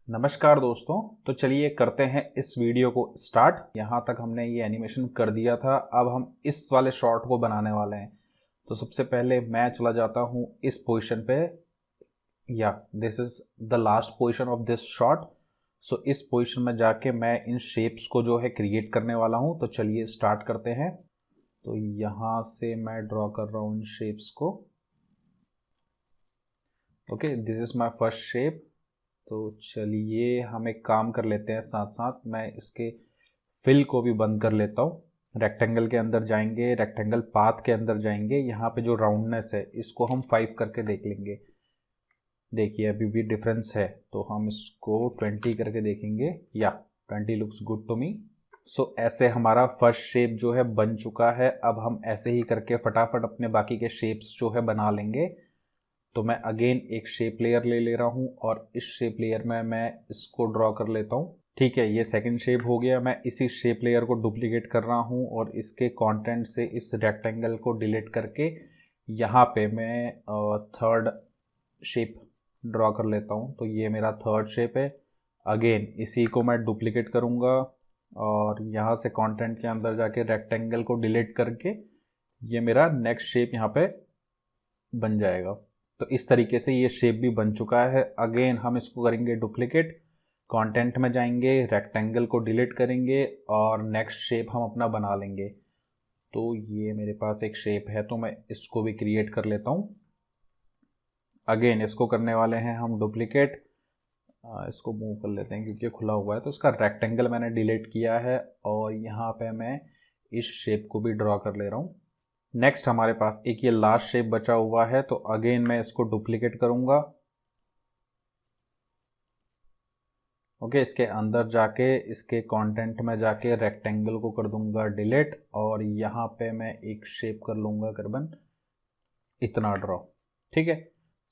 नमस्कार दोस्तों। तो चलिए करते हैं इस वीडियो को स्टार्ट। यहाँ तक हमने ये एनिमेशन कर दिया था, अब हम इस वाले शॉट को बनाने वाले हैं। तो सबसे पहले मैं चला जाता हूँ इस पोजीशन पे। या this is the last position of this shot. So इस पोजीशन में जाके मैं इन शेप्स को जो है क्रिएट करने वाला हूँ। तो चलिए स्टार्ट करते हैं। तो यहाँ से मैं ड्रॉ कर रहा हूँ इन शेप्स को। Okay, this is my first shape. तो चलिए हम एक काम कर लेते हैं, साथ साथ मैं इसके फिल को भी बंद कर लेता हूँ। रेक्टेंगल के अंदर जाएंगे, रेक्टेंगल पाथ के अंदर जाएंगे, यहाँ पे जो राउंडनेस है इसको हम 5 करके देख लेंगे। देखिए अभी भी डिफरेंस है, तो हम इसको 20 करके देखेंगे। या 20 लुक्स गुड टू मी। सो ऐसे हमारा फर्स्ट शेप जो है बन चुका है। अब हम ऐसे ही करके फटाफट अपने बाकी के शेप्स जो है बना लेंगे। तो मैं अगेन एक शेप लेयर ले रहा हूँ और इस शेप लेयर में मैं इसको ड्रॉ कर लेता हूँ। ठीक है, ये सेकंड शेप हो गया। मैं इसी शेप लेयर को डुप्लीकेट कर रहा हूँ और इसके कंटेंट से इस रेक्टेंगल को डिलीट करके यहाँ पे मैं थर्ड शेप ड्रॉ कर लेता हूँ। तो ये मेरा थर्ड शेप है। अगेन इसी को मैं डुप्लीकेट करूँगा और यहाँ से कंटेंट के अंदर जाके रेक्टेंगल को डिलीट करके ये मेरा नेक्स्ट शेप यहाँ पे बन जाएगा। तो इस तरीके से ये शेप भी बन चुका है। अगेन हम इसको करेंगे डुप्लीकेट, कंटेंट में जाएंगे, रेक्टेंगल को डिलीट करेंगे और नेक्स्ट शेप हम अपना बना लेंगे। तो ये मेरे पास एक शेप है, तो मैं इसको भी क्रिएट कर लेता हूँ। अगेन इसको करने वाले हैं हम डुप्लीकेट। इसको मूव कर लेते हैं क्योंकि खुला हुआ है। तो इसका रेक्टेंगल मैंने डिलीट किया है और यहाँ पे मैं इस शेप को भी ड्रॉ कर ले रहा हूँ। नेक्स्ट हमारे पास एक ये लास्ट शेप बचा हुआ है, तो अगेन मैं इसको डुप्लीकेट करूंगा। ओके, इसके अंदर जाके इसके कंटेंट में जाके रेक्टेंगल को कर दूंगा डिलीट और यहाँ पे मैं एक शेप कर लूंगा करीबन इतना ड्रॉ। ठीक है,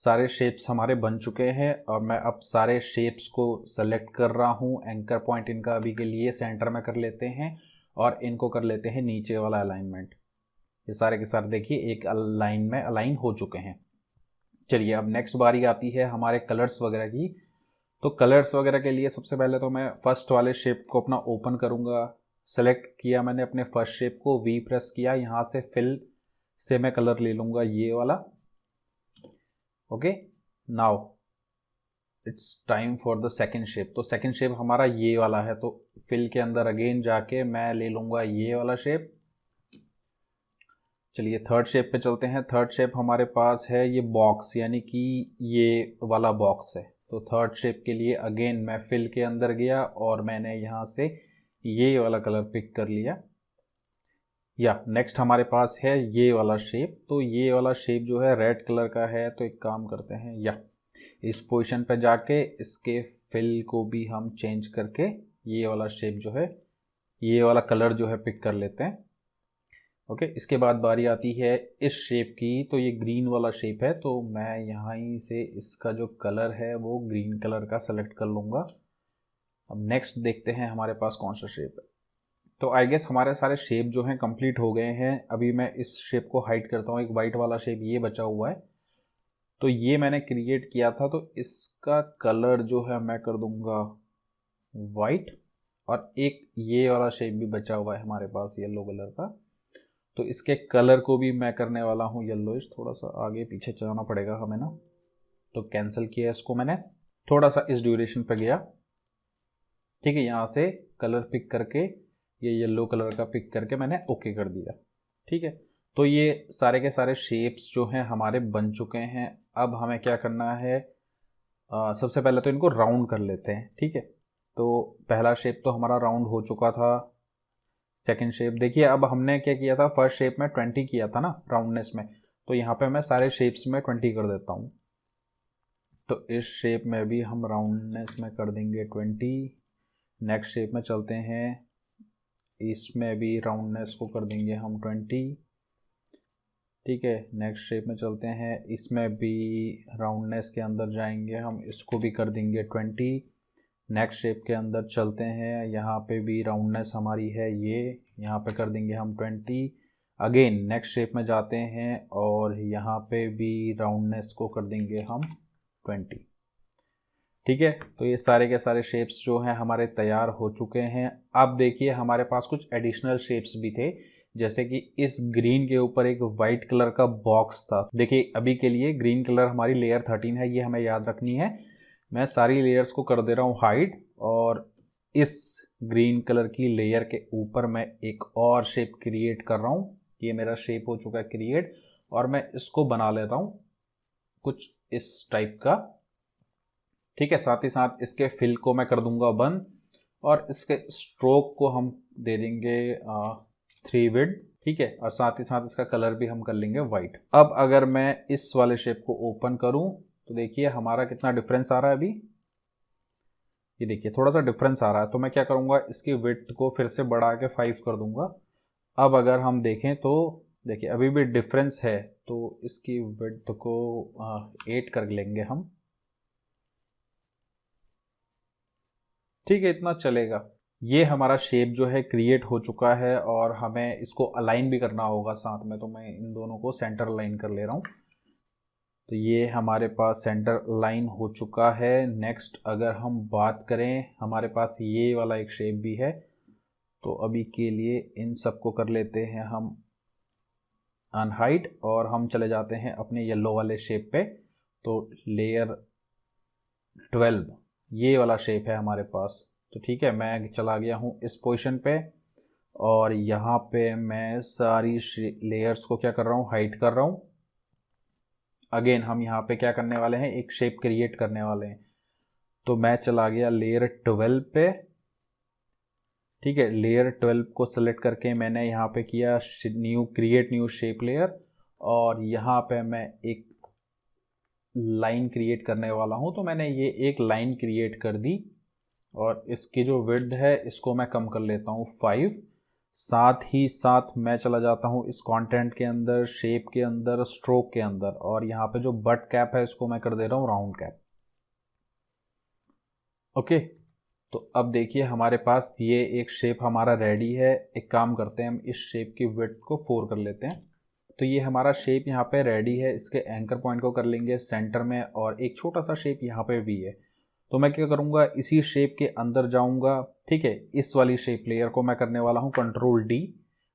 सारे शेप्स हमारे बन चुके हैं और मैं अब सारे शेप्स को सेलेक्ट कर रहा हूँ। एंकर पॉइंट इनका अभी के लिए सेंटर में कर लेते हैं और इनको कर लेते हैं नीचे वाला अलाइनमेंट। ये सारे के सारे देखिए एक लाइन में अलाइन हो चुके हैं। चलिए अब नेक्स्ट बारी आती है हमारे कलर्स वगैरह की। तो कलर्स वगैरह के लिए सबसे पहले तो मैं फर्स्ट वाले शेप को अपना ओपन करूंगा। सेलेक्ट किया मैंने अपने फर्स्ट शेप को, वी प्रेस किया, यहाँ से फिल से मैं कलर ले लूंगा ये वाला। Okay, now it's time for the second shape. तो सेकेंड शेप हमारा ये वाला है, तो फिल के अंदर अगेन जाके मैं ले लूंगा ये वाला शेप। चलिए थर्ड शेप पे चलते हैं। थर्ड शेप हमारे पास है ये बॉक्स, यानी कि ये वाला बॉक्स है। तो थर्ड शेप के लिए अगेन मैं फिल के अंदर गया और मैंने यहाँ से ये वाला कलर पिक कर लिया। या नेक्स्ट हमारे पास है ये वाला शेप। तो ये वाला शेप जो है रेड कलर का है, तो एक काम करते हैं, या इस पोजीशन पे जाके इसके फिल को भी हम चेंज करके ये वाला शेप जो है, ये वाला कलर जो है पिक कर लेते हैं। ओके, इसके बाद बारी आती है इस शेप की। तो ये ग्रीन वाला शेप है, तो मैं यहाँ ही से इसका जो कलर है वो ग्रीन कलर का सेलेक्ट कर लूँगा। अब नेक्स्ट देखते हैं हमारे पास कौन सा शेप है। तो आई गेस हमारे सारे शेप जो हैं कंप्लीट हो गए हैं। अभी मैं इस शेप को हाइड करता हूँ। एक वाइट वाला शेप ये बचा हुआ है, तो ये मैंने क्रिएट किया था। तो इसका कलर जो है मैं कर दूंगा वाइट। और एक ये वाला शेप भी बचा हुआ है हमारे पास येलो कलर का, तो इसके कलर को भी मैं करने वाला हूँ येलोइश। थोड़ा सा आगे पीछे चलाना पड़ेगा हमें ना, तो कैंसिल किया इसको मैंने, थोड़ा सा इस ड्यूरेशन पे गया। ठीक है, यहाँ से कलर पिक करके ये येलो कलर का पिक करके मैंने ओके कर दिया। ठीक है, तो ये सारे के सारे शेप्स जो हैं हमारे बन चुके हैं। अब हमें क्या करना है, सबसे पहले तो इनको राउंड कर लेते हैं। ठीक है, तो पहला शेप तो हमारा राउंड हो चुका था। सेकेंड शेप देखिए, अब हमने क्या किया था, फर्स्ट शेप में 20 किया था ना राउंडनेस में, तो यहाँ पे मैं सारे शेप्स में 20 कर देता हूँ। तो इस शेप में भी हम राउंडनेस में कर देंगे 20। नेक्स्ट शेप में चलते हैं, इसमें भी राउंडनेस को कर देंगे हम 20। ठीक है, नेक्स्ट शेप में चलते हैं, इसमें भी राउंडनेस के अंदर जाएंगे हम, इसको भी कर देंगे 20। नेक्स्ट शेप के अंदर चलते हैं, यहाँ पे भी राउंडनेस हमारी है ये, यहाँ पे कर देंगे हम 20। अगेन नेक्स्ट शेप में जाते हैं और यहाँ पे भी राउंडनेस को कर देंगे हम 20। ठीक है, तो ये सारे के सारे शेप्स जो हैं हमारे तैयार हो चुके हैं। अब देखिए हमारे पास कुछ एडिशनल शेप्स भी थे, जैसे कि इस ग्रीन के ऊपर एक वाइट कलर का बॉक्स था। देखिए अभी के लिए ग्रीन कलर हमारी लेयर 13 है, ये हमें याद रखनी है। मैं सारी लेयर्स को कर दे रहा हूँ हाइड, और इस ग्रीन कलर की लेयर के ऊपर मैं एक और शेप क्रिएट कर रहा हूँ। ये मेरा शेप हो चुका है क्रिएट, और मैं इसको बना लेता हूँ कुछ इस टाइप का। ठीक है, साथ ही साथ इसके फिल को मैं कर दूंगा बंद, और इसके स्ट्रोक को हम दे देंगे 3 विड्थ। ठीक है, और साथ ही साथ इसका कलर भी हम कर लेंगे वाइट। अब अगर मैं इस वाले शेप को ओपन करूं तो देखिए हमारा कितना डिफरेंस आ रहा है। अभी ये देखिए थोड़ा सा डिफरेंस आ रहा है, तो मैं क्या करूंगा, इसकी विड्थ को फिर से बढ़ा के 5 कर दूंगा। अब अगर हम देखें तो देखिए अभी भी डिफरेंस है, तो इसकी विड्थ को 8 कर लेंगे हम। ठीक है, इतना चलेगा। ये हमारा शेप जो है क्रिएट हो चुका है, और हमें इसको अलाइन भी करना होगा साथ में, तो मैं इन दोनों को सेंटर अलाइन कर ले रहा हूँ। तो ये हमारे पास सेंटर अलाइन हो चुका है। नेक्स्ट अगर हम बात करें, हमारे पास ये वाला एक शेप भी है, तो अभी के लिए इन सबको कर लेते हैं हम अनहाइड, और हम चले जाते हैं अपने येलो वाले शेप पे। तो लेयर 12 ये वाला शेप है हमारे पास। तो ठीक है, मैं चला गया हूँ इस पोजीशन पे, और यहाँ पे मैं सारी लेयर्स को क्या कर रहा हूँ, हाइड कर रहा हूँ। अगेन हम यहाँ पे क्या करने वाले हैं, एक शेप क्रिएट करने वाले हैं। तो मैं चला गया लेयर 12 पे। ठीक है, लेयर 12 को सेलेक्ट करके मैंने यहाँ पे किया क्रिएट न्यू शेप लेयर, और यहाँ पे मैं एक लाइन क्रिएट करने वाला हूँ। तो मैंने ये एक लाइन क्रिएट कर दी, और इसकी जो विड्थ है इसको मैं कम कर लेता हूँ 5। साथ ही साथ मैं चला जाता हूँ इस कंटेंट के अंदर, शेप के अंदर, स्ट्रोक के अंदर, और यहाँ पे जो बट कैप है इसको मैं कर दे रहा हूँ राउंड कैप। ओके, तो अब देखिए हमारे पास ये एक शेप हमारा रेडी है। एक काम करते हैं, हम इस शेप की विड्थ को 4 कर लेते हैं। तो ये हमारा शेप यहाँ पे रेडी है। इसके एंकर पॉइंट को कर लेंगे सेंटर में, और एक छोटा सा शेप यहाँ पे भी है। तो मैं क्या करूँगा, इसी शेप के अंदर जाऊँगा। ठीक है, इस वाली शेप लेयर को मैं करने वाला हूँ Ctrl+D,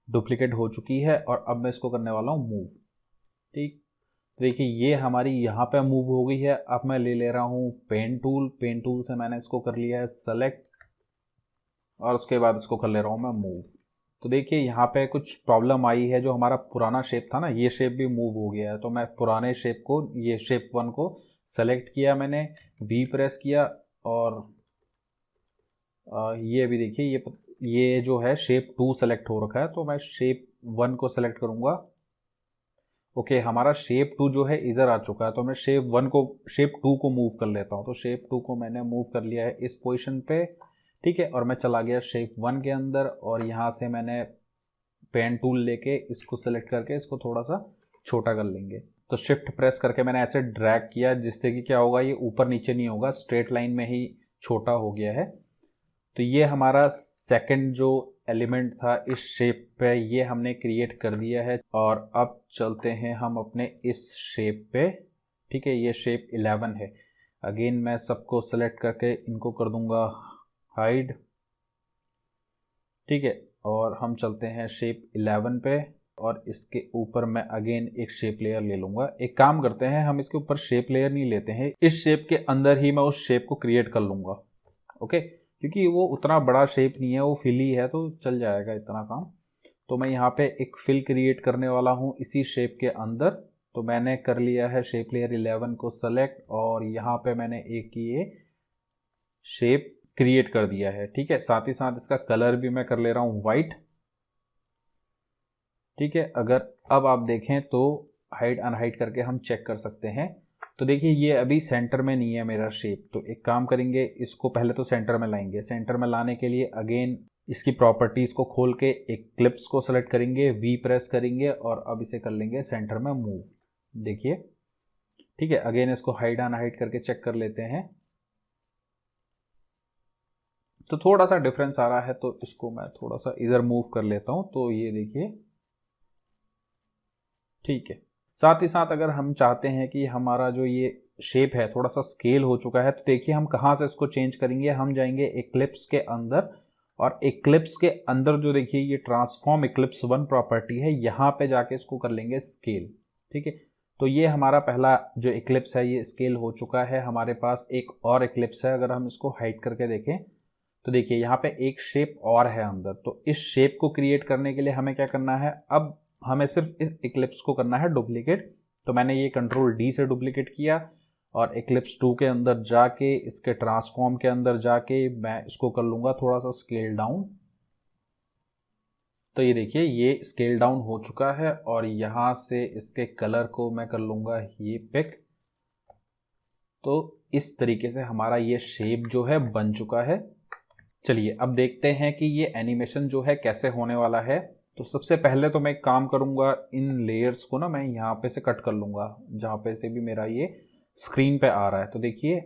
डुप्लीकेट हो चुकी है, और अब मैं इसको करने वाला हूँ मूव। ठीक, देखिए ये हमारी यहाँ पे मूव हो गई है। अब मैं ले ले रहा हूँ पेन टूल से मैंने इसको कर लिया है सेलेक्ट, और उसके बाद इसको कर ले रहा हूँ मैं मूव। तो देखिए यहाँ पे कुछ प्रॉब्लम आई है, जो हमारा पुराना शेप था ना, ये शेप भी मूव हो गया है। तो मैं पुराने शेप को, ये शेप 1 को सेलेक्ट किया, मैंने V प्रेस किया, और ये अभी देखिए ये जो है शेप 2 सेलेक्ट हो रखा है। तो मैं शेप 1 को सेलेक्ट करूँगा। ओके, हमारा शेप 2 जो है इधर आ चुका है, तो मैं शेप 2 को मूव कर लेता हूँ। तो शेप 2 को मैंने मूव कर लिया है इस पोजीशन पे। ठीक है, और मैं चला गया शेप 1 के अंदर, और यहाँ से मैंने पेन टूल लेके इसको सेलेक्ट करके इसको थोड़ा सा छोटा कर लेंगे। तो शिफ्ट प्रेस करके मैंने ऐसे ड्रैग किया, जिससे कि क्या होगा, ये ऊपर नीचे नहीं होगा, स्ट्रेट लाइन में ही छोटा हो गया है। तो ये हमारा सेकंड जो एलिमेंट था इस शेप पे, ये हमने क्रिएट कर दिया है। और अब चलते हैं हम अपने इस शेप पे। ठीक है, ये शेप 11 है। अगेन मैं सबको सेलेक्ट करके इनको कर दूंगा हाइड। ठीक है, और हम चलते हैं शेप 11 पे, और इसके ऊपर मैं अगेन एक शेप लेयर ले लूँगा। एक काम करते हैं, हम इसके ऊपर शेप लेयर नहीं लेते हैं, इस शेप के अंदर ही मैं उस शेप को क्रिएट कर लूँगा। ओके, क्योंकि वो उतना बड़ा शेप नहीं है, वो फिल ही है, तो चल जाएगा इतना काम। तो मैं यहाँ पे एक फिल क्रिएट करने वाला हूँ इसी शेप के अंदर। तो मैंने कर लिया है शेप लेयर 11 को सेलेक्ट, और यहाँ पे मैंने एक ये शेप क्रिएट कर दिया है। ठीक है, साथ ही साथ इसका कलर भी मैं कर ले रहा हूँ वाइट। ठीक है, अगर अब आप देखें तो हाइड अनहाइड करके हम चेक कर सकते हैं। तो देखिए ये अभी सेंटर में नहीं है मेरा शेप। तो एक काम करेंगे, इसको पहले तो सेंटर में लाएंगे। सेंटर में लाने के लिए अगेन इसकी प्रॉपर्टीज़ को खोल के एक क्लिप्स को सेलेक्ट करेंगे, V प्रेस करेंगे, और अब इसे कर लेंगे सेंटर में मूव। देखिए, ठीक है, अगेन इसको हाइड अनहाइड करके चेक कर लेते हैं। तो थोड़ा सा डिफरेंस आ रहा है, तो इसको मैं थोड़ा सा इधर मूव कर लेता हूँ। तो ये देखिए, ठीक है। साथ ही साथ अगर हम चाहते हैं कि हमारा जो ये शेप है थोड़ा सा स्केल हो चुका है। तो देखिए हम कहाँ से इसको चेंज करेंगे, हम जाएंगे इक्लिप्स के अंदर, और इक्लिप्स के अंदर जो देखिए ये ट्रांसफॉर्म इक्लिप्स 1 प्रॉपर्टी है, यहाँ पे जाके इसको कर लेंगे स्केल। ठीक है, तो ये हमारा पहला जो इक्लिप्स है ये स्केल हो चुका है। हमारे पास एक और इक्लिप्स है, अगर हम इसको हाइड करके देखें तो देखिए यहाँ पे एक शेप और है अंदर। तो इस शेप को क्रिएट करने के लिए हमें क्या करना है, अब हमें सिर्फ इस इक्लिप्स को करना है डुप्लीकेट। तो मैंने ये कंट्रोल डी से डुप्लीकेट किया और इक्लिप्स 2 के अंदर जाके इसके ट्रांसफॉर्म के अंदर जाके मैं इसको कर लूँगा थोड़ा सा स्केल डाउन। तो ये देखिए ये स्केल डाउन हो चुका है और यहाँ से इसके कलर को मैं कर लूँगा ये पिक। तो इस तरीके से हमारा ये शेप जो है बन चुका है। चलिए अब देखते हैं कि ये एनिमेशन जो है कैसे होने वाला है। तो सबसे पहले तो मैं एक काम करूँगा, इन लेयर्स को ना मैं यहाँ पे से कट कर लूँगा, जहाँ पे से भी मेरा ये स्क्रीन पे आ रहा है। तो देखिए,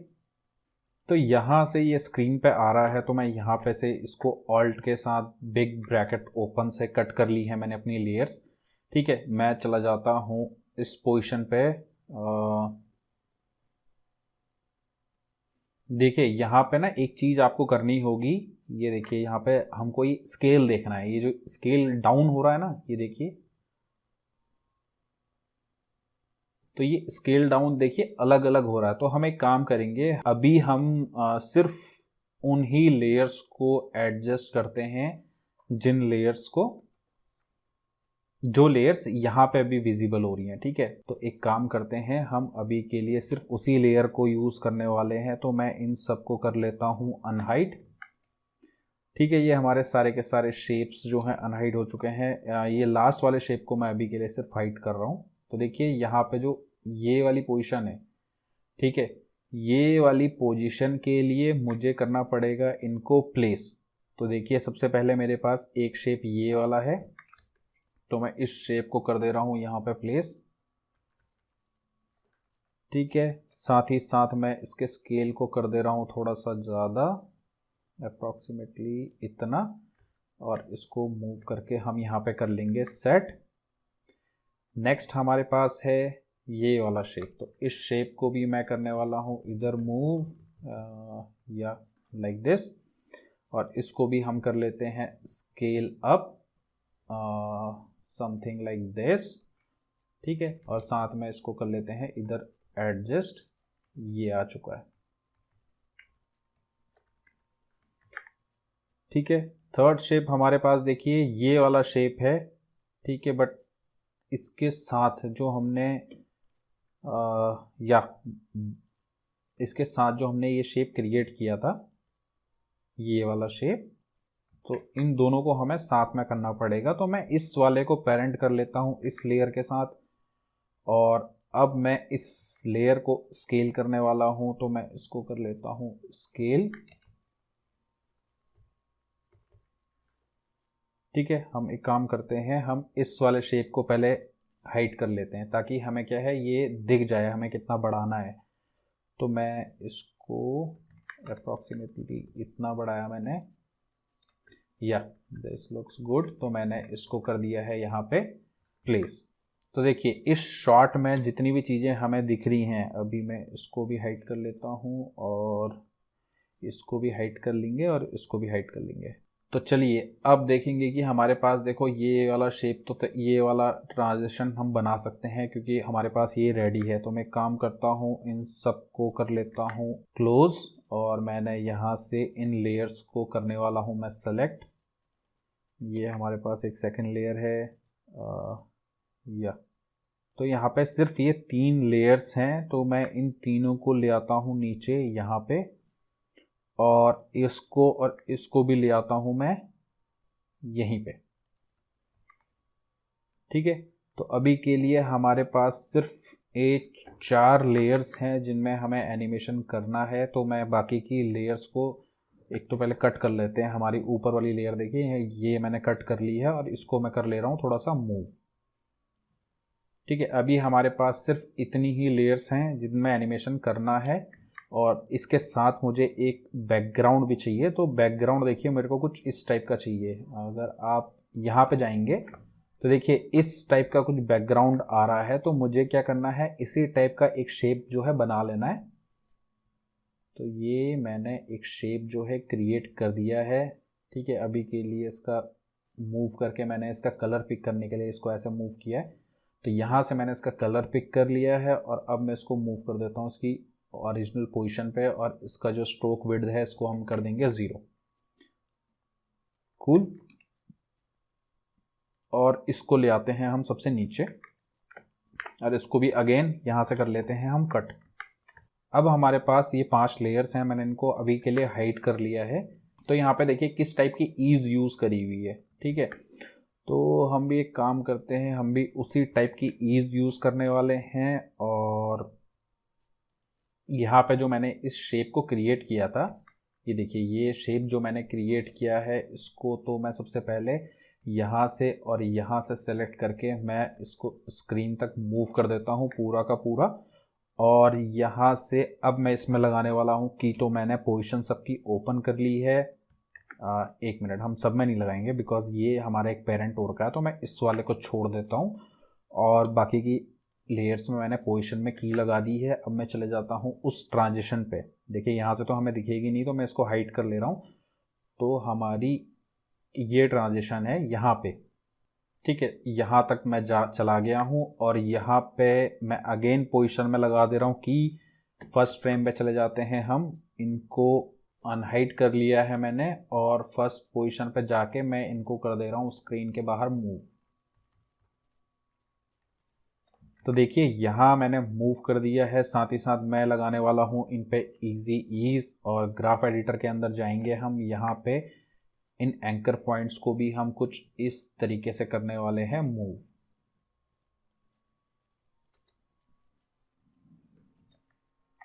तो यहाँ से ये स्क्रीन पे आ रहा है, तो मैं यहाँ पे से इसको ऑल्ट के साथ बिग ब्रैकेट ओपन से कट कर ली है मैंने अपनी लेयर्स। ठीक है, मैं चला जाता हूँ इस पोजीशन पे। देखिए यहाँ पे ना एक चीज़ आपको करनी होगी, ये देखिए यहाँ पे हमको ये स्केल देखना है, ये जो स्केल डाउन हो रहा है ना, ये देखिए, तो ये स्केल डाउन देखिए अलग अलग हो रहा है। तो हम एक काम करेंगे, अभी हम सिर्फ उन्हीं लेयर्स को एडजस्ट करते हैं जिन लेयर्स को, जो लेयर्स यहाँ पे अभी विजिबल हो रही हैं। ठीक है, तो एक काम करते हैं, हम अभी के लिए सिर्फ उसी लेयर को यूज़ करने वाले हैं। तो मैं इन सब को कर लेता हूँ अनहाइड। ठीक है, ये हमारे सारे के सारे शेप्स जो हैं अनहाइड हो चुके हैं। ये लास्ट वाले शेप को मैं अभी के लिए सिर्फ हाइड कर रहा हूँ। तो देखिए यहाँ पे जो ये वाली पोजीशन है, ठीक है, ये वाली पोजीशन के लिए मुझे करना पड़ेगा इनको प्लेस। तो देखिए सबसे पहले मेरे पास एक शेप ये वाला है, तो मैं इस शेप को कर दे रहा हूँ यहाँ पे प्लेस। ठीक है, साथ ही साथ मैं इसके स्केल को कर दे रहा हूँ थोड़ा सा ज़्यादा, अप्रॉक्सीमेटली इतना, और इसको मूव करके हम यहाँ पे कर लेंगे सेट। नेक्स्ट हमारे पास है ये वाला शेप, तो इस शेप को भी मैं करने वाला हूँ इधर मूव, या लाइक दिस, और इसको भी हम कर लेते हैं scale up, something like this. ठीक है, और साथ में इसको कर लेते हैं इधर एडजस्ट, ये आ चुका है। ठीक है, थर्ड शेप हमारे पास देखिए ये वाला शेप है। ठीक है, बट इसके साथ जो हमने इसके साथ जो हमने ये शेप क्रिएट किया था, ये वाला शेप, तो इन दोनों को हमें साथ में करना पड़ेगा। तो मैं इस वाले को पेरेंट कर लेता हूँ इस लेयर के साथ, और अब मैं इस लेयर को स्केल करने वाला हूँ। तो मैं इसको कर लेता हूँ स्केल। ठीक है, हम एक काम करते हैं, हम इस वाले शेप को पहले हाइड कर लेते हैं ताकि हमें क्या है ये दिख जाए हमें कितना बढ़ाना है। तो मैं इसको अप्रॉक्सीमेटली इतना बढ़ाया मैंने, या दिस लुक्स गुड। तो मैंने इसको कर दिया है यहाँ पे प्लेस। तो देखिए इस शॉट में जितनी भी चीज़ें हमें दिख रही हैं, अभी मैं इसको भी हाइड कर लेता हूँ और इसको भी हाइड कर लेंगे और इसको भी हाइड कर लेंगे। तो चलिए अब देखेंगे कि हमारे पास देखो ये वाला शेप, तो ये वाला ट्रांजिशन हम बना सकते हैं क्योंकि हमारे पास ये रेडी है। तो मैं काम करता हूँ, इन सब को कर लेता हूँ क्लोज, और मैंने यहाँ से इन लेयर्स को करने वाला हूँ मैं सेलेक्ट। ये हमारे पास एक सेकंड लेयर है, या तो यहाँ पे सिर्फ ये 3 लेयर्स हैं। तो मैं इन तीनों को ले आता हूँ नीचे यहाँ पे, और इसको भी ले आता हूँ मैं यहीं पे। ठीक है, तो अभी के लिए हमारे पास सिर्फ 4 लेयर्स हैं जिनमें हमें एनिमेशन करना है। तो मैं बाकी की लेयर्स को एक तो पहले कट कर लेते हैं। हमारी ऊपर वाली लेयर देखिए ये मैंने कट कर ली है, और इसको मैं कर ले रहा हूँ थोड़ा सा मूव। ठीक है, अभी हमारे पास सिर्फ इतनी ही लेयर्स हैं जिनमें एनिमेशन करना है, और इसके साथ मुझे एक बैकग्राउंड भी चाहिए। तो बैकग्राउंड देखिए मेरे को कुछ इस टाइप का चाहिए। अगर आप यहाँ पे जाएंगे तो देखिए इस टाइप का कुछ बैकग्राउंड आ रहा है, तो मुझे क्या करना है, इसी टाइप का एक शेप जो है बना लेना है। तो ये मैंने एक शेप जो है क्रिएट कर दिया है। ठीक है, अभी के लिए इसका मूव करके मैंने इसका कलर पिक करने के लिए इसको ऐसे मूव किया है। तो यहाँ से मैंने इसका कलर पिक कर लिया है और अब मैं इसको मूव कर देता हूँ इसकी ओरिजिनल पोजीशन पे, और इसका जो स्ट्रोक विड्थ है इसको हम कर देंगे 0। कूल। और इसको ले आते हैं हम सबसे नीचे, और इसको भी अगेन यहाँ से कर लेते हैं हम कट। अब हमारे पास ये 5 लेयर्स हैं, मैंने इनको अभी के लिए हाइड कर लिया है। तो यहाँ पे देखिए किस टाइप की ईज यूज़ करी हुई है। ठीक है, तो हम भी एक काम करते हैं, हम भी उसी टाइप की ईज यूज़ करने वाले हैं। और यहाँ पे जो मैंने इस शेप को क्रिएट किया था, ये देखिए ये शेप जो मैंने क्रिएट किया है, इसको तो मैं सबसे पहले यहाँ से और यहाँ से सेलेक्ट करके मैं इसको स्क्रीन तक मूव कर देता हूँ पूरा का पूरा। और यहाँ से अब मैं इसमें लगाने वाला हूँ की। तो मैंने पोजीशन सबकी ओपन कर ली है। 1 मिनट, हम सब में नहीं लगाएंगे बिकॉज ये हमारा एक पेरेंट ओर का है, तो मैं इस वाले को छोड़ देता हूँ। और बाकी की लेयर्स में मैंने पोजीशन में की लगा दी है। अब मैं चले जाता हूँ उस ट्रांजिशन पे। देखिए यहाँ से तो हमें दिखेगी नहीं, तो मैं इसको हाइड कर ले रहा हूँ। तो हमारी ये ट्रांजिशन है यहाँ पे। ठीक है, यहाँ तक मैं चला गया हूँ और यहाँ पे मैं अगेन पोजीशन में लगा दे रहा हूँ कि फर्स्ट फ्रेम पे चले जाते हैं हम। इनको अनहाइड कर लिया है मैंने और फर्स्ट पोजीशन पे जाके मैं इनको कर दे रहा हूँ स्क्रीन के बाहर मूव। तो देखिए यहाँ मैंने मूव कर दिया है। साथ ही साथ मैं लगाने वाला हूँ इन पे इजी ईज, और ग्राफ एडिटर के अंदर जाएंगे हम। यहाँ पे इन एंकर पॉइंट्स को भी हम कुछ इस तरीके से करने वाले हैं मूव।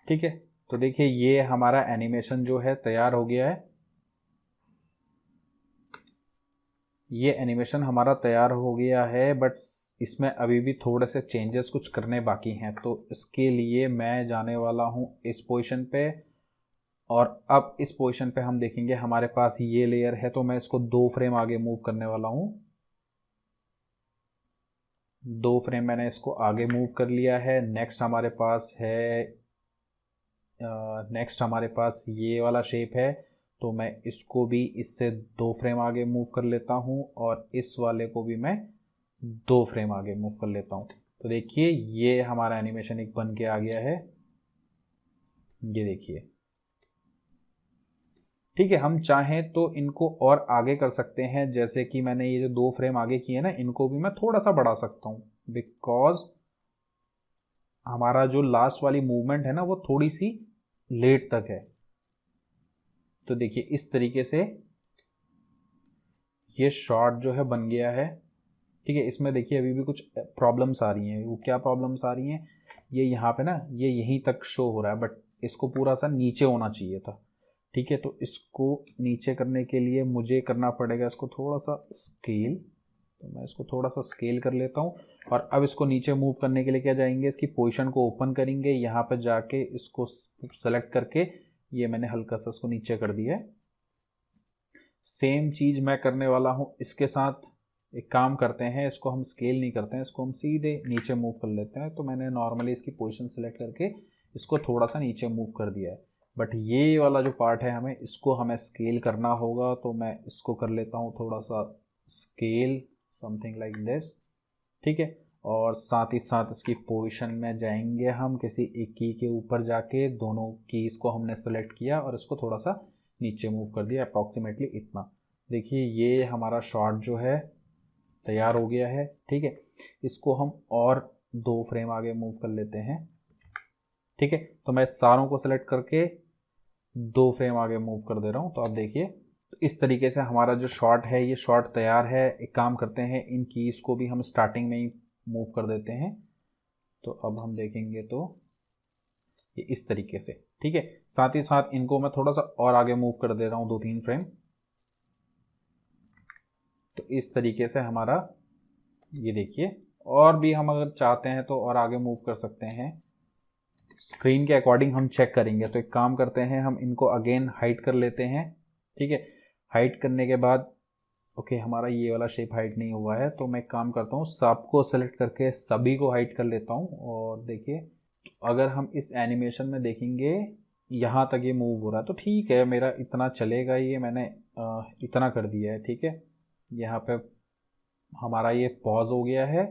ठीक है, तो देखिए ये हमारा एनिमेशन जो है तैयार हो गया है। ये एनिमेशन हमारा तैयार हो गया है, बट इसमें अभी भी थोड़े से चेंजेस कुछ करने बाकी हैं। तो इसके लिए मैं जाने वाला हूँ इस पोजीशन पे, और अब इस पोजीशन पे हम देखेंगे हमारे पास ये लेयर है। तो मैं इसको 2 फ्रेम आगे मूव करने वाला हूँ। 2 फ्रेम मैंने इसको आगे मूव कर लिया है। नेक्स्ट हमारे पास ये वाला शेप है, तो मैं इसको भी इससे 2 फ्रेम आगे मूव कर लेता हूँ, और इस वाले को भी मैं 2 फ्रेम आगे मूव कर लेता हूँ। तो देखिए ये हमारा एनिमेशन एक बन के आ गया है, ये देखिए। ठीक है, हम चाहें तो इनको और आगे कर सकते हैं, जैसे कि मैंने ये जो 2 फ्रेम आगे किए ना, इनको भी मैं थोड़ा सा बढ़ा सकता हूँ, बिकॉज हमारा जो लास्ट वाली मूवमेंट है ना वो थोड़ी सी लेट तक है। तो देखिए इस तरीके से ये शॉट जो है बन गया है। ठीक है, इसमें देखिए अभी भी कुछ प्रॉब्लम्स आ रही हैं। वो क्या प्रॉब्लम्स आ रही हैं, ये यहाँ पे ना ये यहीं तक शो हो रहा है, बट इसको पूरा सा नीचे होना चाहिए था। ठीक है, तो इसको नीचे करने के लिए मुझे करना पड़ेगा इसको थोड़ा सा स्केल। तो मैं इसको थोड़ा सा स्केल कर लेता हूँ। और अब इसको नीचे मूव करने के लिए क्या जाएंगे, इसकी पोजीशन को ओपन करेंगे, यहाँ पर जाके इसको सेलेक्ट करके ये मैंने हल्का सा इसको नीचे कर दिया है। सेम चीज़ मैं करने वाला हूँ इसके साथ। एक काम करते हैं, इसको हम स्केल नहीं करते हैं, इसको हम सीधे नीचे मूव कर लेते हैं। तो मैंने नॉर्मली इसकी पोजीशन सेलेक्ट करके इसको थोड़ा सा नीचे मूव कर दिया है, बट ये वाला जो पार्ट है हमें स्केल करना होगा। तो मैं इसको कर लेता हूँ थोड़ा सा स्केल, समथिंग लाइक दिस। ठीक है, और साथ ही साथ इसकी पोजीशन में जाएंगे हम, किसी एक की के ऊपर जाके दोनों कीज़ को हमने सेलेक्ट किया और इसको थोड़ा सा नीचे मूव कर दिया, अप्रॉक्सीमेटली इतना। देखिए ये हमारा शॉट जो है तैयार हो गया है। ठीक है, इसको हम और 2 फ्रेम आगे मूव कर लेते हैं। ठीक है, तो मैं सारों को सेलेक्ट करके 2 फ्रेम आगे मूव कर दे रहा हूँ। तो आप देखिए, तो इस तरीके से हमारा जो शॉट है ये शॉट तैयार है। एक काम करते हैं, इन कीज़ को भी हम स्टार्टिंग में ही मूव कर देते हैं। तो अब हम देखेंगे तो ये इस तरीके से। ठीक है, साथ ही साथ इनको मैं थोड़ा सा और आगे मूव कर दे रहा हूँ 2-3 फ्रेम। तो इस तरीके से हमारा ये देखिए, और भी हम अगर चाहते हैं तो और आगे मूव कर सकते हैं। स्क्रीन के अकॉर्डिंग हम चेक करेंगे। तो एक काम करते हैं, हम इनको अगेन हाइड कर लेते हैं। ठीक है, हाइड करने के बाद ओके, हमारा ये वाला शेप हाइड नहीं हुआ है, तो मैं काम करता हूँ सबको सेलेक्ट करके सभी को हाइड कर लेता हूँ। और देखिए अगर हम इस एनिमेशन में देखेंगे यहाँ तक ये मूव हो रहा है, तो ठीक है, मेरा इतना चलेगा, ये मैंने इतना कर दिया है। ठीक है, यहाँ पे हमारा ये पॉज हो गया है,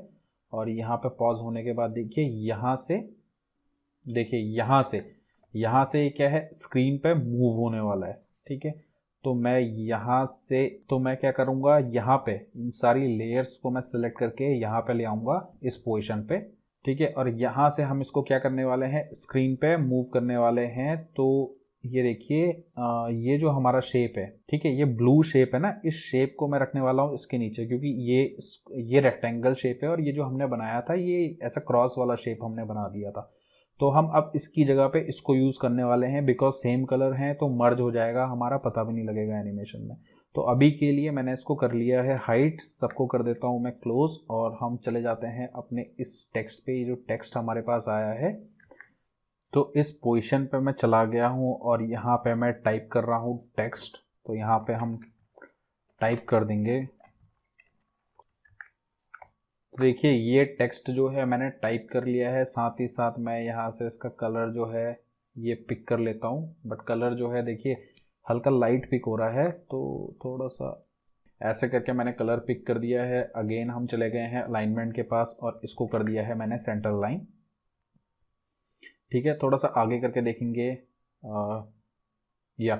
और यहाँ पे पॉज होने के बाद देखिए यहाँ से, देखिए यहाँ से ये क्या है, स्क्रीन पे मूव होने वाला है। ठीक है, तो मैं यहाँ से, तो मैं क्या करूँगा, यहाँ पे इन सारी लेयर्स को मैं सेलेक्ट करके यहाँ पे ले आऊँगा इस पोजीशन पे। ठीक है, और यहाँ से हम इसको क्या करने वाले हैं, स्क्रीन पे मूव करने वाले हैं। तो ये देखिए ये जो हमारा शेप है, ठीक है, ये ब्लू शेप है ना, इस शेप को मैं रखने वाला हूँ इसके नीचे, क्योंकि ये रेक्टेंगल शेप है और ये जो हमने बनाया था ये ऐसा क्रॉस वाला शेप हमने बना दिया था। तो हम अब इसकी जगह पे इसको यूज़ करने वाले हैं, बिकॉज सेम कलर हैं तो मर्ज हो जाएगा, हमारा पता भी नहीं लगेगा एनिमेशन में। तो अभी के लिए मैंने इसको कर लिया है हाइट, सबको कर देता हूँ मैं क्लोज, और हम चले जाते हैं अपने इस टेक्स्ट पे। ये जो टेक्स्ट हमारे पास आया है, तो इस पोजीशन पे मैं चला गया हूँ और यहाँ पे मैं टाइप कर रहा हूँ टेक्स्ट। तो यहाँ पे हम टाइप कर देंगे, देखिए ये टेक्स्ट जो है मैंने टाइप कर लिया है। साथ ही साथ मैं यहाँ से इसका कलर जो है ये पिक कर लेता हूँ, बट कलर जो है देखिए हल्का लाइट पिक हो रहा है, तो थोड़ा सा ऐसे करके मैंने कलर पिक कर दिया है। अगेन हम चले गए हैं अलाइनमेंट के पास और इसको कर दिया है मैंने सेंटर लाइन। ठीक है, थोड़ा सा आगे करके देखेंगे, या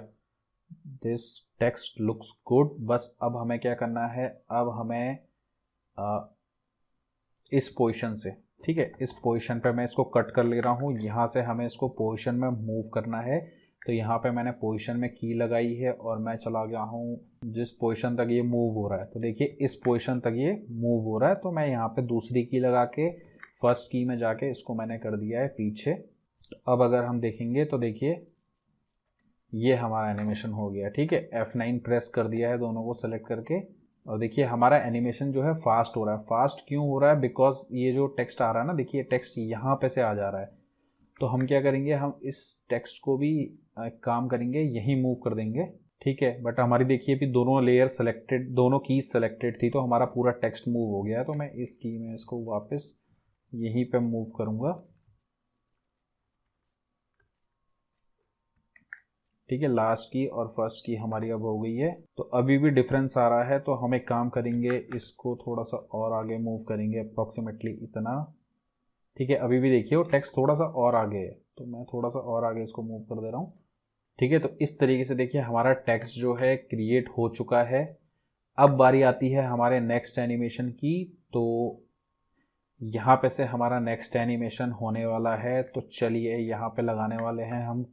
दिस टेक्स्ट लुक्स गुड। बस अब हमें क्या करना है, अब हमें इस पोजीशन से, ठीक है, इस पोजीशन पे मैं इसको कट कर ले रहा हूँ। यहाँ से हमें इसको पोजीशन में मूव करना है। तो यहाँ पे मैंने पोजीशन में की लगाई है और मैं चला गया हूँ जिस पोजीशन तक ये मूव हो रहा है। तो देखिए इस पोजीशन तक ये मूव हो रहा है, तो मैं यहाँ पे दूसरी की लगा के फर्स्ट की में जाके इसको मैंने कर दिया है पीछे। तो अब अगर हम देखेंगे तो देखिए ये हमारा एनिमेशन हो गया। ठीक है, F9 प्रेस कर दिया है दोनों को सेलेक्ट करके, और देखिए हमारा एनिमेशन जो है फास्ट हो रहा है। फास्ट क्यों हो रहा है, बिकॉज ये जो टेक्स्ट आ रहा है ना, देखिए टेक्स्ट यहाँ पे से आ जा रहा है। तो हम क्या करेंगे, हम इस टेक्स्ट को भी एक काम करेंगे, यहीं मूव कर देंगे। ठीक है, बट हमारी देखिए अभी दोनों लेयर सेलेक्टेड, दोनों कीज सेलेक्टेड थी, तो हमारा पूरा टेक्स्ट मूव हो गया। तो मैं इस की में इसको वापस यहीं पे मूव करूँगा। ठीक है, लास्ट की और फर्स्ट की हमारी अब हो गई है। तो अभी भी डिफरेंस आ रहा है, तो हम एक काम करेंगे, इसको थोड़ा सा और आगे मूव करेंगे, अप्रॉक्सीमेटली इतना। ठीक है, अभी भी देखिए वो टेक्स्ट थोड़ा सा और आगे है, तो मैं थोड़ा सा और आगे इसको मूव कर दे रहा हूँ। ठीक है, तो इस तरीके से देखिए हमारा टेक्स्ट जो है क्रिएट हो चुका है। अब बारी आती है हमारे नेक्स्ट एनिमेशन की। तो यहाँ पे से हमारा नेक्स्ट एनिमेशन होने वाला है। तो चलिए यहाँ पे लगाने वाले हैं हम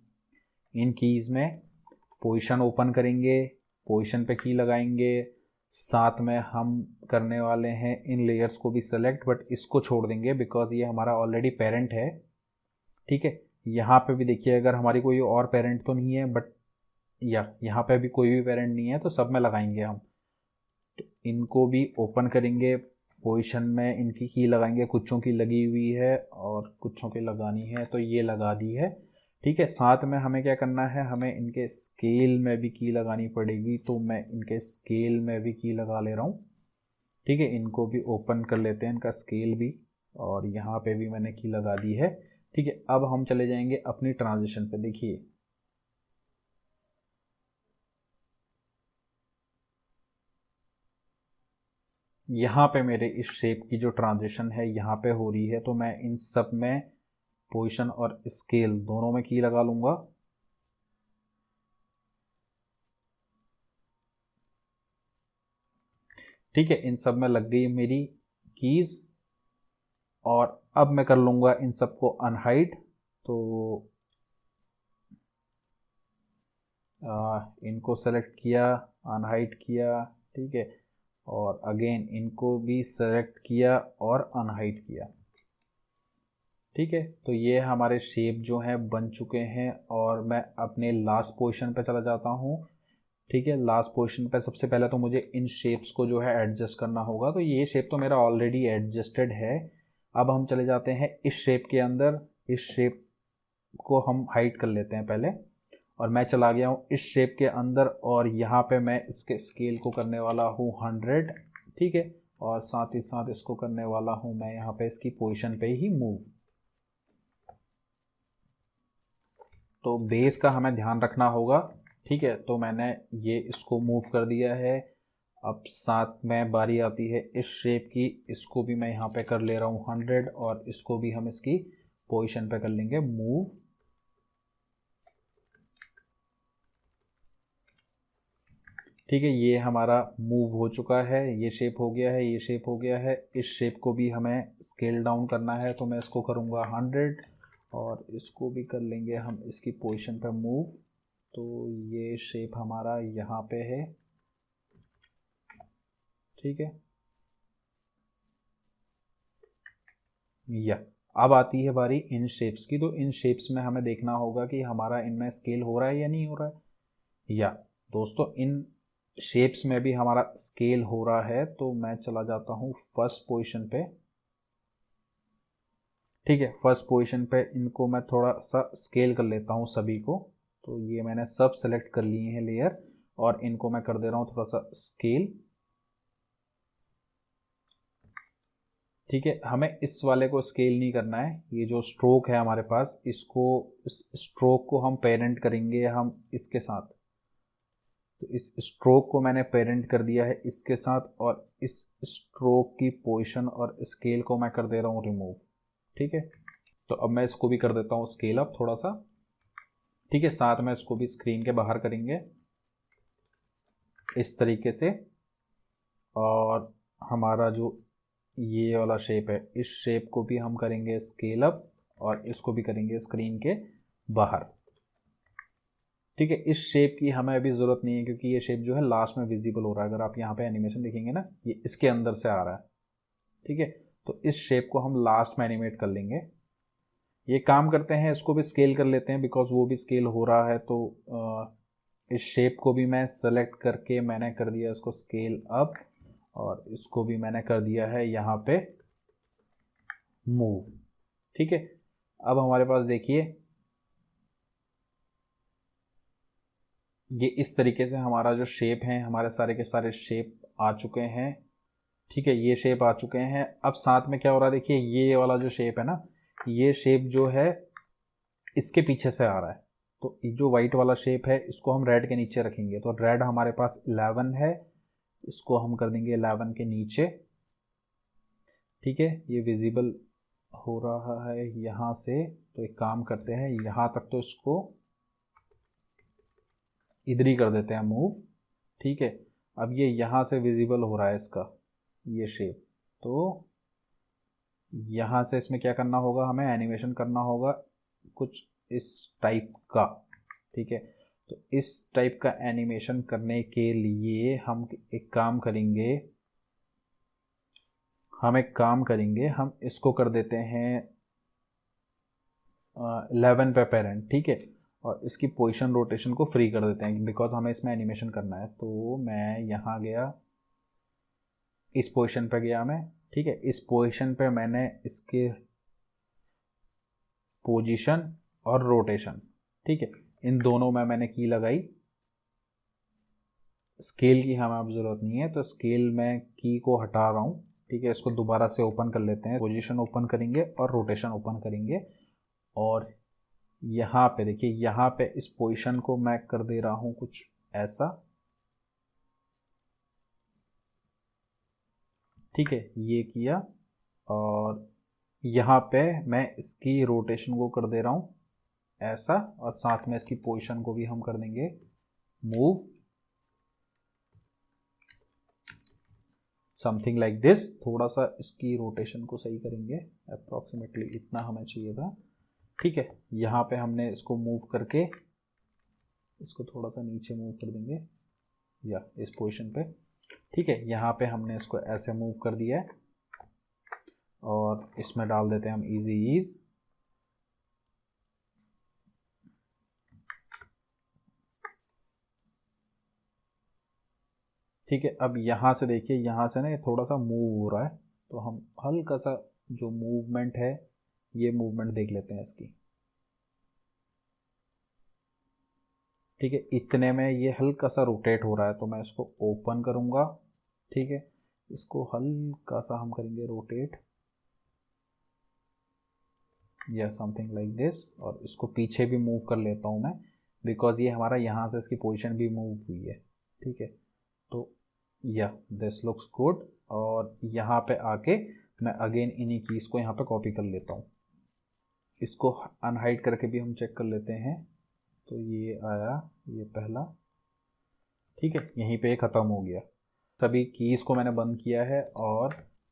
इन कीज़ में, पोजीशन ओपन करेंगे, पोजीशन पे की लगाएंगे, साथ में हम करने वाले हैं इन लेयर्स को भी सेलेक्ट, बट इसको छोड़ देंगे बिकॉज ये हमारा ऑलरेडी पेरेंट है। ठीक है, यहाँ पे भी देखिए अगर हमारी कोई और पेरेंट तो नहीं है, बट या यहाँ पे भी कोई भी पेरेंट नहीं है, तो सब में लगाएंगे हम। तो इनको भी ओपन करेंगे, पोजीशन में इनकी की लगाएंगे, कुछों की लगी हुई है और कुछों की लगानी है, तो ये लगा दी है। ठीक है, साथ में हमें क्या करना है, हमें इनके स्केल में भी की लगानी पड़ेगी, तो मैं इनके स्केल में भी की लगा ले रहा हूँ। ठीक है, इनको भी ओपन कर लेते हैं, इनका स्केल भी, और यहाँ पे भी मैंने की लगा दी है। ठीक है, अब हम चले जाएंगे अपनी ट्रांजिशन पे। देखिए यहाँ पे मेरे इस शेप की जो ट्रांजिशन है यहाँ पे हो रही है, तो मैं इन सब में पोजीशन और स्केल दोनों में की लगा लूँगा। ठीक है, इन सब में लग गई मेरी कीज़, और अब मैं कर लूँगा इन सबको अनहाइड। तो इनको सेलेक्ट किया, अनहाइड किया, ठीक है, और अगेन इनको भी सेलेक्ट किया और अनहाइड किया। ठीक है, तो ये हमारे शेप जो हैं बन चुके हैं, और मैं अपने लास्ट पोजीशन पे चला जाता हूँ। ठीक है, लास्ट पोजीशन पे सबसे पहले तो मुझे इन शेप्स को जो है एडजस्ट करना होगा। तो ये शेप तो मेरा ऑलरेडी एडजस्टेड है। अब हम चले जाते हैं इस शेप के अंदर, इस शेप को हम हाइड कर लेते हैं पहले, और मैं चला गया हूँ इस शेप के अंदर और यहाँ पे मैं इसके स्केल को करने वाला हूँ 100, ठीक है, और साथ ही साथ इसको करने वाला हूँ मैं यहाँ पे इसकी पोजीशन पे ही मूव। तो बेस का हमें ध्यान रखना होगा, ठीक है। तो मैंने ये इसको मूव कर दिया है। अब साथ में बारी आती है इस शेप की, इसको भी मैं यहाँ पे कर ले रहा हूँ 100 और इसको भी हम इसकी पोजीशन पे कर लेंगे मूव। ठीक है, ये हमारा मूव हो चुका है, ये शेप हो गया है, ये शेप हो गया है। इस शेप को भी हमें स्केल डाउन करना है, तो मैं इसको करूँगा 100 और इसको भी कर लेंगे हम इसकी पोजीशन पे मूव। तो ये शेप हमारा यहाँ पे है, ठीक है। या अब आती है बारी इन शेप्स की। तो इन शेप्स में हमें देखना होगा कि हमारा इनमें स्केल हो रहा है या नहीं हो रहा है। या दोस्तों इन शेप्स में भी हमारा स्केल हो रहा है, तो मैं चला जाता हूँ फर्स्ट पोजीशन पे, ठीक है। फर्स्ट पोजीशन पे इनको मैं थोड़ा सा स्केल कर लेता हूँ सभी को। तो ये मैंने सब सेलेक्ट कर लिए हैं लेयर और इनको मैं कर दे रहा हूँ थोड़ा सा स्केल, ठीक है। हमें इस वाले को स्केल नहीं करना है, ये जो स्ट्रोक है हमारे पास, इसको इस स्ट्रोक को हम पेरेंट करेंगे हम इसके साथ। तो इस स्ट्रोक को मैंने पेरेंट कर दिया है इसके साथ और इस स्ट्रोक की पोजीशन और स्केल को मैं कर दे रहा हूँ रिमूव, ठीक है। तो अब मैं इसको भी कर देता हूँ स्केल अप थोड़ा सा, ठीक है। साथ में इसको भी स्क्रीन के बाहर करेंगे इस तरीके से। और हमारा जो ये वाला शेप है, इस शेप को भी हम करेंगे स्केल अप और इसको भी करेंगे स्क्रीन के बाहर, ठीक है। इस शेप की हमें अभी ज़रूरत नहीं है क्योंकि ये शेप जो है लास्ट में विजिबल हो रहा है। अगर आप यहाँ पे एनिमेशन देखेंगे ना, ये इसके अंदर से आ रहा है, ठीक है। तो इस शेप को हम लास्ट में एनिमेट कर लेंगे। ये काम करते हैं, इसको भी स्केल कर लेते हैं बिकॉज वो भी स्केल हो रहा है। तो इस शेप को भी मैं सेलेक्ट करके मैंने कर दिया इसको स्केल अप और इसको भी मैंने कर दिया है यहाँ पे मूव, ठीक है। अब हमारे पास देखिए ये इस तरीके से हमारा जो शेप है, हमारे सारे के सारे शेप आ चुके हैं, ठीक है। ये शेप आ चुके हैं। अब साथ में क्या हो रहा है, देखिए ये वाला जो शेप है ना, ये शेप जो है इसके पीछे से आ रहा है। तो जो वाइट वाला शेप है इसको हम रेड के नीचे रखेंगे। तो रेड हमारे पास 11 है, इसको हम कर देंगे 11 के नीचे, ठीक है। ये विजिबल हो रहा है यहाँ से। तो एक काम करते हैं, यहाँ तक तो इसको इधर ही कर देते हैं मूव, ठीक है। अब ये यहाँ से विजिबल हो रहा है इसका ये शेप। तो यहाँ से इसमें क्या करना होगा, हमें एनिमेशन करना होगा कुछ इस टाइप का, ठीक है। तो इस टाइप का एनिमेशन करने के लिए हम एक काम करेंगे, हम इसको कर देते हैं 11 पे पेरेंट, ठीक है। और इसकी पोजीशन रोटेशन को फ्री कर देते हैं बिकॉज हमें इसमें एनिमेशन करना है। तो मैं यहाँ गया, इस पोजीशन पे गया मैं, ठीक है। इस पोजीशन पे मैंने इसके पोजीशन और रोटेशन, ठीक है, इन दोनों में मैंने की लगाई। स्केल की हमें अब ज़रूरत नहीं है, तो स्केल में की को हटा रहा हूँ, ठीक है। इसको दोबारा से ओपन कर लेते हैं, पोजीशन ओपन करेंगे और रोटेशन ओपन करेंगे। और यहाँ पे देखिए, यहाँ पे इस पोजीशन को मैं कर दे रहा हूँ कुछ ऐसा, ठीक है। ये किया और यहाँ पे मैं इसकी रोटेशन को कर दे रहा हूँ ऐसा और साथ में इसकी पोजीशन को भी हम कर देंगे मूव, समथिंग लाइक दिस। थोड़ा सा इसकी रोटेशन को सही करेंगे, अप्रॉक्सीमेटली इतना हमें चाहिए था, ठीक है। यहाँ पे हमने इसको मूव करके इसको थोड़ा सा नीचे मूव कर देंगे या इस पोजीशन पे, ठीक है। यहाँ पे हमने इसको ऐसे मूव कर दिया है और इसमें डाल देते हैं हम इजी ईज, ठीक है। अब यहाँ से देखिए, यहाँ से ना ये थोड़ा सा मूव हो रहा है, तो हम हल्का सा जो मूवमेंट है, ये मूवमेंट देख लेते हैं इसकी। ठीक है, इतने में ये हल्का सा रोटेट हो रहा है, तो मैं इसको ओपन करूँगा। ठीक है, इसको हल्का सा हम करेंगे रोटेट या समथिंग लाइक दिस, और इसको पीछे भी मूव कर लेता हूँ मैं, बिकॉज ये हमारा यहाँ से इसकी पोजीशन भी मूव हुई है। ठीक है, तो या दिस लुक्स गुड, और यहाँ पे आके मैं अगेन इन्हीं कीज़ को यहाँ पे कॉपी कर लेता हूँ। इसको अनहाइड करके भी हम चेक कर लेते हैं। तो ये आया, ये पहला, ठीक है, यहीं पे ख़त्म हो गया। सभी कीज़ को मैंने बंद किया है,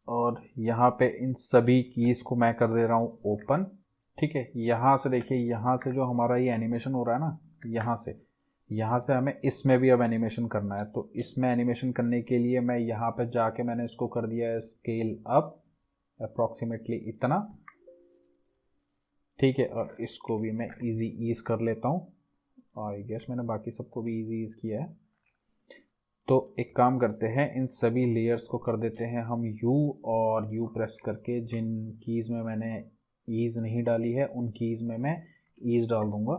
और यहाँ पे इन सभी कीज़ को मैं कर दे रहा हूँ ओपन। ठीक है, यहाँ से देखिए, यहाँ से जो हमारा ये एनिमेशन हो रहा है ना, यहाँ से हमें इसमें भी अब एनिमेशन करना है। तो इसमें एनिमेशन करने के लिए मैं यहाँ पे जाके मैंने इसको कर दिया है स्केल अप अप्रॉक्सीमेटली इतना। ठीक है, और इसको भी मैं इजी ईज कर लेता हूँ। आई गेस मैंने बाकी सबको भी इजी ईज किया है। तो एक काम करते हैं, इन सभी लेयर्स को कर देते हैं हम यू, और यू प्रेस करके जिन कीज़ में मैंने ईज नहीं डाली है उन कीज़ में मैं ईज डाल दूंगा।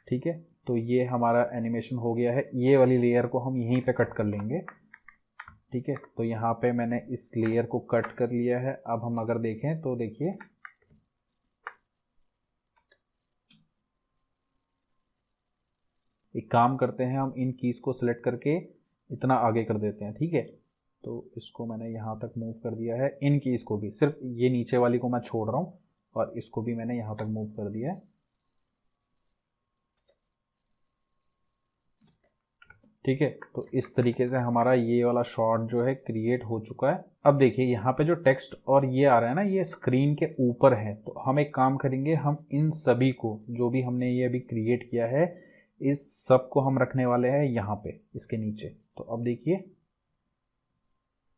ठीक है, तो ये हमारा एनिमेशन हो गया है। ये वाली लेयर को हम यहीं पे कट कर लेंगे। ठीक है, तो यहाँ पे मैंने इस लेयर को कट कर लिया है। अब हम अगर देखें तो देखिए, एक काम करते हैं, हम इन कीज़ को सिलेक्ट करके इतना आगे कर देते हैं। ठीक है, तो इसको मैंने यहाँ तक मूव कर दिया है। इन कीज़ को भी, सिर्फ ये नीचे वाली को मैं छोड़ रहा हूँ, और इसको भी मैंने यहाँ तक मूव कर दिया है। ठीक है, तो इस तरीके से हमारा ये वाला शॉट जो है क्रिएट हो चुका है। अब देखिए, यहाँ पे जो टेक्स्ट और ये आ रहा है ना, ये स्क्रीन के ऊपर है। तो हम एक काम करेंगे, हम इन सभी को, जो भी हमने ये अभी क्रिएट किया है, इस सब को हम रखने वाले हैं यहाँ पे इसके नीचे। तो अब देखिए,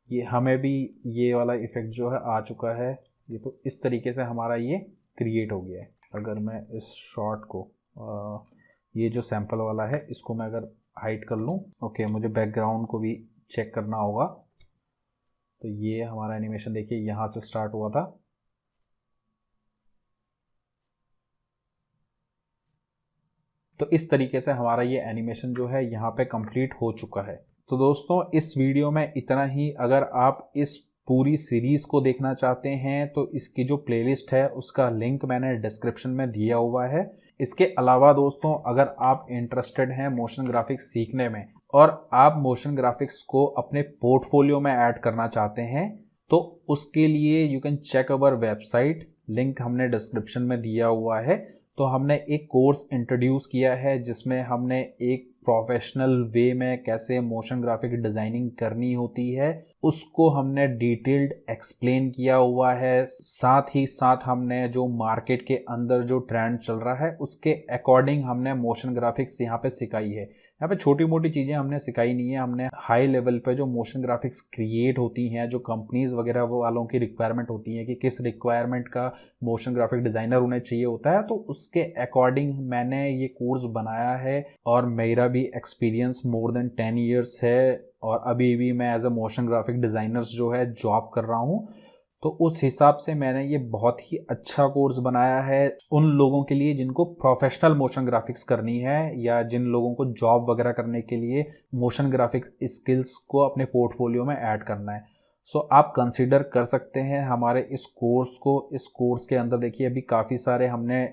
ये हमें भी ये वाला इफेक्ट जो है आ चुका है। ये तो इस तरीके से हमारा ये क्रिएट हो गया है। अगर मैं इस शॉट को ये जो सैंपल वाला है इसको मैं अगर हाइड कर लूँ, ओके, मुझे बैकग्राउंड को भी चेक करना होगा। तो ये हमारा एनिमेशन देखिए यहाँ से स्टार्ट हुआ था। तो इस तरीके से हमारा ये एनिमेशन जो है यहाँ पे कंप्लीट हो चुका है। तो दोस्तों, इस वीडियो में इतना ही। अगर आप इस पूरी सीरीज़ को देखना चाहते हैं तो इसकी जो प्लेलिस्ट है उसका लिंक मैंने डिस्क्रिप्शन में दिया हुआ है। इसके अलावा दोस्तों, अगर आप इंटरेस्टेड हैं मोशन ग्राफिक्स सीखने में और आप मोशन ग्राफिक्स को अपने पोर्टफोलियो में ऐड करना चाहते हैं, तो उसके लिए you can check our website, link हमने डिस्क्रिप्शन में दिया हुआ है। तो हमने एक कोर्स इंट्रोड्यूस किया है जिसमें हमने एक प्रोफेशनल वे में कैसे मोशन ग्राफिक डिज़ाइनिंग करनी होती है उसको हमने डिटेल्ड एक्सप्लेन किया हुआ है। साथ ही साथ हमने जो मार्केट के अंदर जो ट्रेंड चल रहा है उसके अकॉर्डिंग हमने मोशन ग्राफिक्स यहाँ पे सिखाई है। यहाँ पे छोटी मोटी चीज़ें हमने सिखाई नहीं है, हमने हाई लेवल पे जो मोशन ग्राफिक्स क्रिएट होती हैं, जो कंपनीज वगैरह वालों की रिक्वायरमेंट होती है कि किस रिक्वायरमेंट का मोशन ग्राफिक डिज़ाइनर उन्हें चाहिए होता है, तो उसके अकॉर्डिंग मैंने ये कोर्स बनाया है। और मेरा भी एक्सपीरियंस मोर देन 10 ईयर्स है, और अभी भी मैं as a motion graphic designers जो है जॉब कर रहा हूँ। तो उस हिसाब से मैंने ये बहुत ही अच्छा कोर्स बनाया है उन लोगों के लिए जिनको प्रोफेशनल मोशन ग्राफिक्स करनी है, या जिन लोगों को जॉब वगैरह करने के लिए मोशन ग्राफिक्स स्किल्स को अपने पोर्टफोलियो में ऐड करना है। सो आप कंसीडर कर सकते हैं हमारे इस कोर्स को। इस कोर्स के अंदर देखिए अभी काफ़ी सारे हमने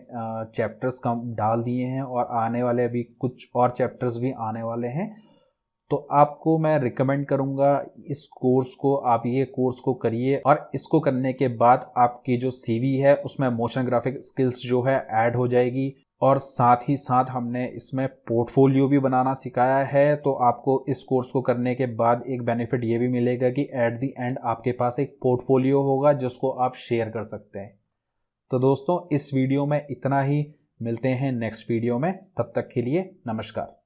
चैप्टर्स डाल दिए हैं, और आने वाले अभी कुछ और चैप्टर्स भी आने वाले हैं। तो आपको मैं रिकमेंड करूंगा इस कोर्स को, आप ये कोर्स को करिए, और इसको करने के बाद आपकी जो सीवी है उसमें मोशन ग्राफिक स्किल्स जो है ऐड हो जाएगी। और साथ ही साथ हमने इसमें पोर्टफोलियो भी बनाना सिखाया है। तो आपको इस कोर्स को करने के बाद एक बेनिफिट ये भी मिलेगा कि एट द एंड आपके पास एक पोर्टफोलियो होगा जिसको आप शेयर कर सकते हैं। तो दोस्तों, इस वीडियो में इतना ही। मिलते हैं नेक्स्ट वीडियो में, तब तक के लिए नमस्कार।